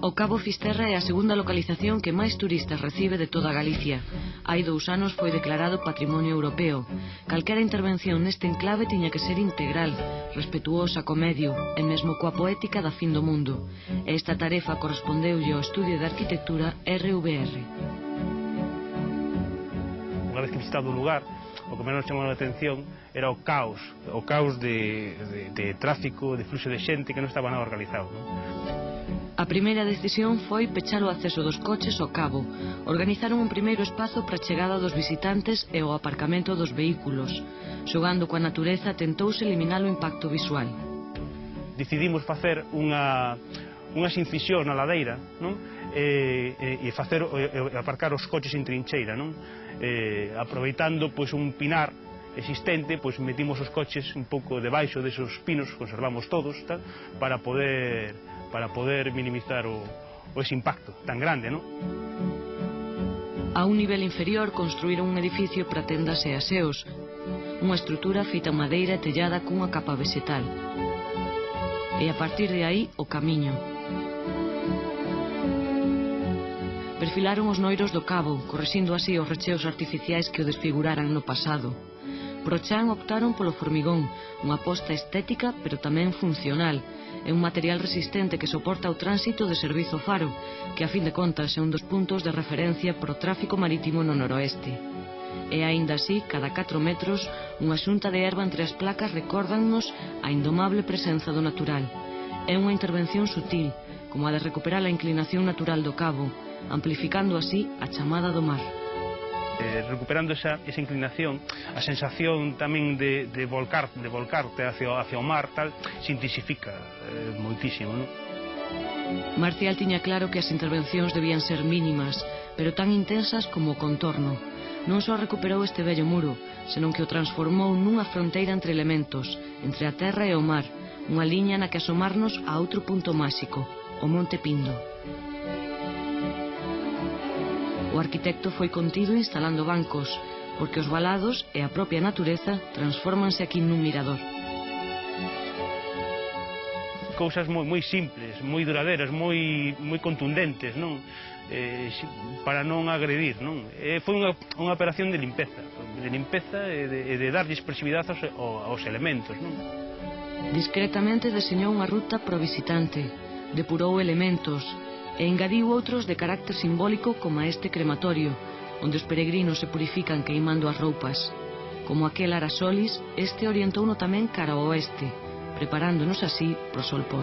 O Cabo Fisterra é a segunda localización que máis turistas recibe de toda Galicia. Hai 2 anos foi declarado Patrimonio Europeo. Calquera intervención neste enclave tiña que ser integral, respetuosa co medio e mesmo coa poética da fin do mundo. Esta tarefa correspondeulle ao estudio de arquitectura RVR. Unha vez que visitado o lugar, o que menos chamou a atención era o caos de tráfico, de fluxo de xente que non estaba nada organizado, non? A primeira decisión foi pechar o acceso dos coches ao cabo. Organizaron un primeiro espazo para a chegada dos visitantes e o aparcamento dos vehículos. Xogando coa natureza tentouse eliminar o impacto visual. Decidimos facer unhas incisións na ladeira, non? E aparcar os coches en trincheira, non? Aproveitando pois un pinar existente, pois metimos os coches un pouco debaixo desos pinos, conservamos todos, tal, para poder minimizar ese impacto tan grande, non? A un nivel inferior construíron un edificio para tendas e aseos, unha estrutura feita en madeira e tellada cunha capa vegetal. E a partir de aí, o camiño. Perfilaron os noiros do cabo, correxindo así os recheos artificiais que o desfiguraran no pasado. Pro chan optaron polo formigón, unha aposta estética pero tamén funcional. É un material resistente que soporta o tránsito de Servizo Faro, que a fin de contas é un dos puntos de referencia pro tráfico marítimo no noroeste. E aínda así, cada 4 metros, unha xunta de herba entre as placas recórdannos a indomable presenza do natural. É unha intervención sutil, como a de recuperar a inclinación natural do cabo, amplificando así a chamada do mar. Recuperando esa inclinación, a sensación tamén de volcarte hacia o mar, tal, se intensifica moitísimo, non? Marcial tiña claro que as intervencións debían ser mínimas, pero tan intensas como o contorno. Non só recuperou este vello muro, senón que o transformou nunha fronteira entre elementos, entre a terra e o mar, unha liña na que asomarnos a outro punto máxico, o Monte Pindo. O arquitecto foi contido instalando bancos, porque os valados e a propia natureza transfórmanse aquí nun mirador. Cousas moi simples, moi duradeiras, moi contundentes, non? Para non agredir, non? Foi unha operación de limpeza e de darlle expresividade aos elementos, non? Discretamente deseñou unha ruta pro visitante, depurou elementos, e engadiu outros de carácter simbólico como este crematorio, onde os peregrinos se purifican queimando as roupas. Como aquel Arasolis, este orientouno tamén cara ao oeste, preparándonos así pro solpor.